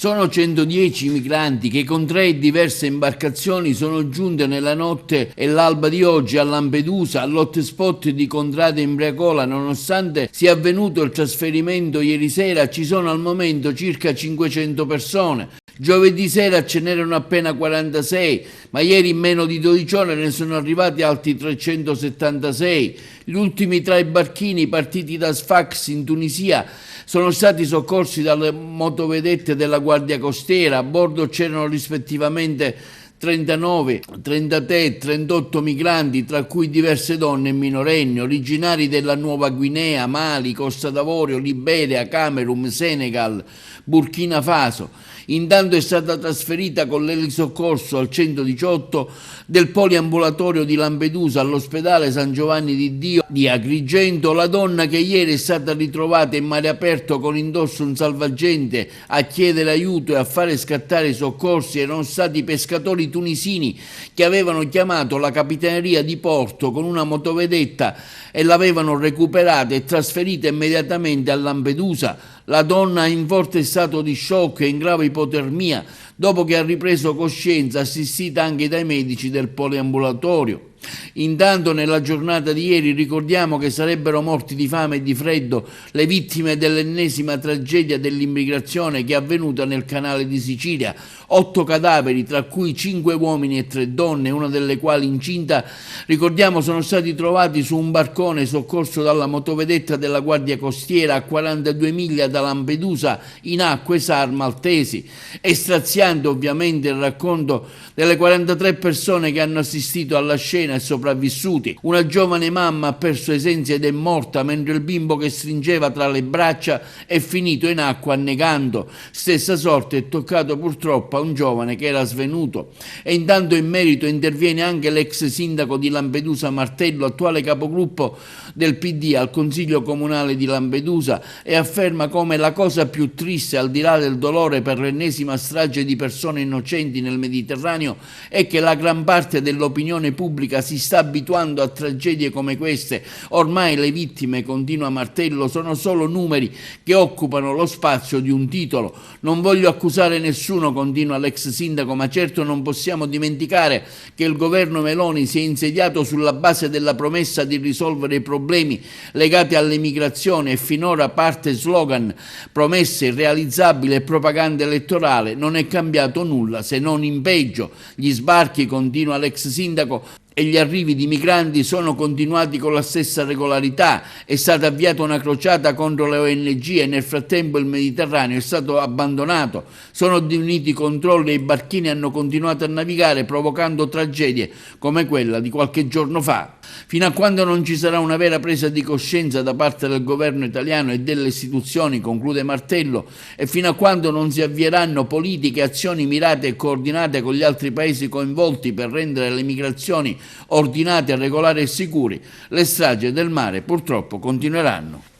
Sono 110 i migranti che con 3 diverse imbarcazioni sono giunte nella notte e l'alba di oggi a Lampedusa, all'hotspot di Contrada Imbriacola. Nonostante sia avvenuto il trasferimento ieri sera, ci sono al momento circa 500 persone. Giovedì sera ce n'erano appena 46, ma ieri in meno di 12 ore ne sono arrivati altri 376. Gli ultimi 3 barchini partiti da Sfax in Tunisia sono stati soccorsi dalle motovedette della Guardia Costiera. A bordo c'erano rispettivamente 39, 33 e 38 migranti, tra cui diverse donne e minorenni, originari della Nuova Guinea, Mali, Costa d'Avorio, Liberia, Camerun, Senegal, Burkina Faso. Intanto è stata trasferita con l'elisoccorso al 118 del poliambulatorio di Lampedusa all'ospedale San Giovanni di Dio di Agrigento la donna che ieri è stata ritrovata in mare aperto con indosso un salvagente. A chiedere aiuto e a fare scattare i soccorsi erano stati i pescatori tunisini che avevano chiamato la capitaneria di porto con una motovedetta e l'avevano recuperata e trasferita immediatamente a Lampedusa. La donna è in forte stato di shock e in grave ipotermia dopo che ha ripreso coscienza, assistita anche dai medici del poliambulatorio. Intanto nella giornata di ieri ricordiamo che sarebbero morti di fame e di freddo le vittime dell'ennesima tragedia dell'immigrazione che è avvenuta nel canale di Sicilia. 8 cadaveri, tra cui 5 uomini e 3 donne, una delle quali incinta, ricordiamo, sono stati trovati su un barcone soccorso dalla motovedetta della Guardia Costiera a 42 miglia da Lampedusa in acque SAR maltesi. È straziante ovviamente il racconto delle 43 persone che hanno assistito alla scena e sopravvissuti. Una giovane mamma ha perso i sensi ed è morta, mentre il bimbo che stringeva tra le braccia è finito in acqua annegando. Stessa sorte è toccato purtroppo a un giovane che era svenuto. E intanto in merito interviene anche l'ex sindaco di Lampedusa Martello, attuale capogruppo del PD al Consiglio Comunale di Lampedusa, e afferma come la cosa più triste, al di là del dolore per l'ennesima strage di persone innocenti nel Mediterraneo, è che la gran parte dell'opinione pubblica si sta abituando a tragedie come queste. Ormai le vittime, continua Martello, sono solo numeri che occupano lo spazio di un titolo. Non voglio accusare nessuno, continua l'ex sindaco, ma certo non possiamo dimenticare che il governo Meloni si è insediato sulla base della promessa di risolvere i problemi legati all'immigrazione e finora, a parte slogan, promesse irrealizzabili e propaganda elettorale, non è cambiato nulla se non in peggio. Gli sbarchi, continua l'ex sindaco, e gli arrivi di migranti sono continuati con la stessa regolarità. È stata avviata una crociata contro le ONG e nel frattempo il Mediterraneo è stato abbandonato. Sono diminuiti i controlli e i barchini hanno continuato a navigare, provocando tragedie come quella di qualche giorno fa. Fino a quando non ci sarà una vera presa di coscienza da parte del governo italiano e delle istituzioni, conclude Martello, e fino a quando non si avvieranno politiche e azioni mirate e coordinate con gli altri paesi coinvolti per rendere le migrazioni ordinate, regolari e sicuri, le stragi del mare purtroppo continueranno.